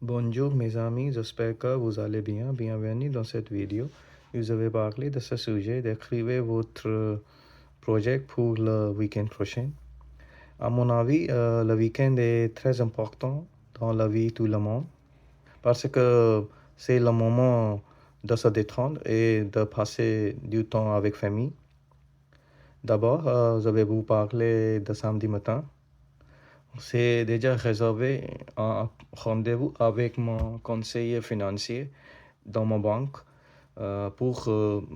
Bonjour mes amis, j'espère que vous allez bien. Bienvenue dans cette vidéo. Je vais parler de ce sujet, d'écrire votre projet pour le week-end prochain. À mon avis, le week-end est très important dans la vie de tout le monde parce que c'est le moment de se détendre et de passer du temps avec famille. D'abord, je vais vous parler de samedi matin. C'est déjà réservé un rendez-vous avec mon conseiller financier dans ma banque pour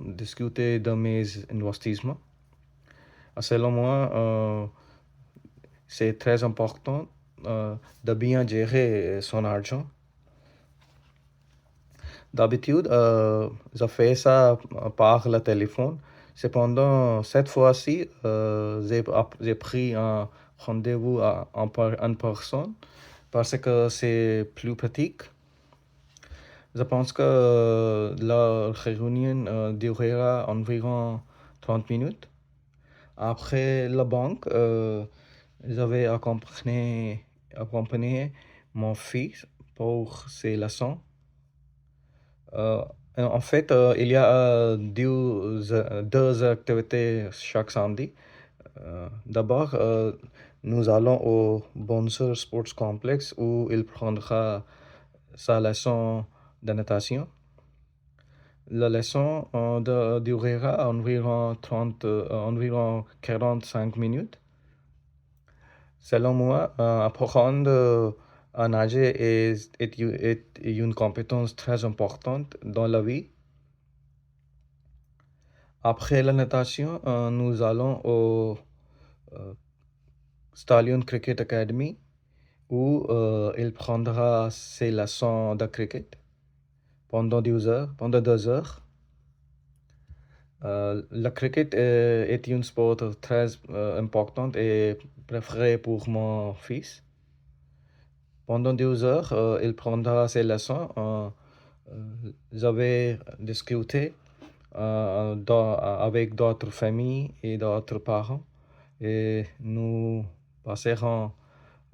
discuter de mes investissements. Selon moi, c'est très important de bien gérer son argent. D'habitude, je fais ça par le téléphone. Cependant, cette fois-ci, j'ai pris un rendez-vous en personne parce que c'est plus pratique. Je pense que la réunion durera environ 30 minutes. Après la banque, j'avais accompagné mon fils pour ses leçons. Euh, En fait, il y a deux activités chaque samedi. D'abord, nous allons au Bonsoir Sports Complex où il prendra sa leçon de natation. La leçon durera environ 45 minutes. Selon moi, apprendre à nager est une compétence très importante dans la vie. Après la natation, nous allons au euh, Stallion Cricket Academy où il prendra ses leçons de cricket pendant 2 heures. Le cricket est un sport très important et préféré pour mon fils. Pendant 2 heures, il prendra ses leçons. J'avais discuté avec d'autres familles et d'autres parents et nous passerons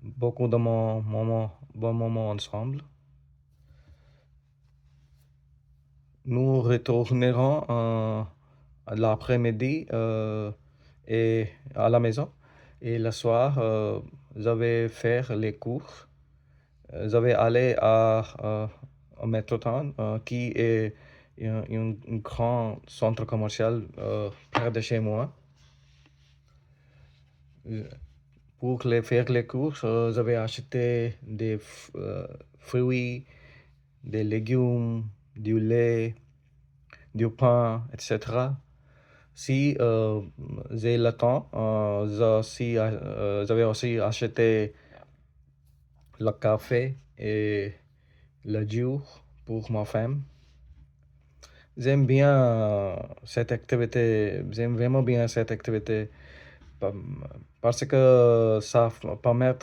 beaucoup de bons moments ensemble. Nous retournerons l'après-midi et à la maison. Et le soir, je vais faire les cours. Je vais aller à Metrotown, qui est un grand centre commercial près de chez moi. Pour faire les courses, je vais acheter des fruits, des légumes, du lait, du pain, etc. Si j'ai le temps, je vais aussi acheter le café et le jus pour ma femme. J'aime vraiment bien cette activité pa- parce que ça me permet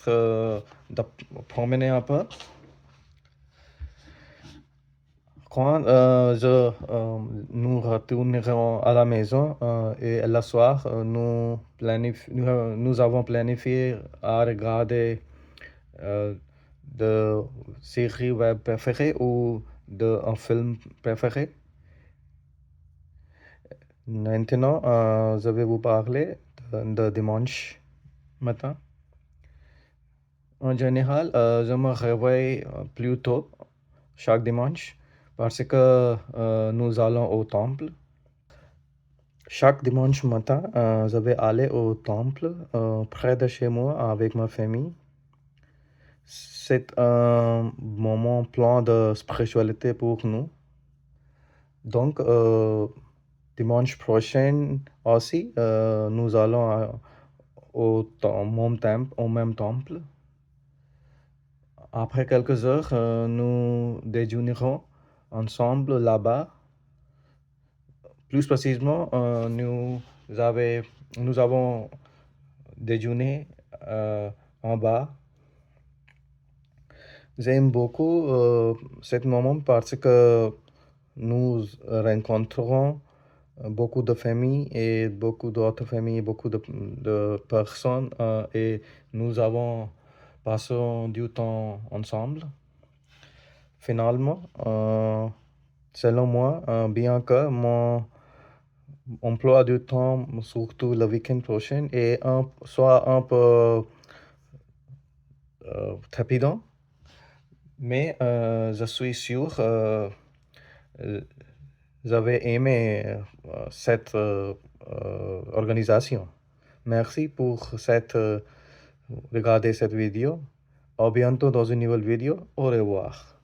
de promener un peu. Quand nous retournerons à la maison et le soir, nous avons planifié à regarder euh, de séries web préférées ou un film préféré. Maintenant, je vais vous parler de dimanche matin. En général, je me réveille plus tôt chaque dimanche parce que nous allons au temple. Chaque dimanche matin, je vais aller au temple près de chez moi avec ma famille. C'est un moment plein de spiritualité pour nous. Donc, dimanche prochain aussi, nous allons au même temple. Après quelques heures, nous déjeunerons ensemble là-bas. Plus précisément, nous avons déjeuné en bas. J'aime beaucoup ce moment parce que nous rencontrons beaucoup de familles et beaucoup d'autres familles, beaucoup de personnes et nous avons Passons du temps ensemble. Finalement, selon moi, bien que mon emploi du temps, surtout le week-end prochain, soit un peu trépidant, mais je suis sûr j'avais aimé cette organisation. Merci pour regarder cette vidéo. À bientôt dans une nouvelle vidéo. Au revoir.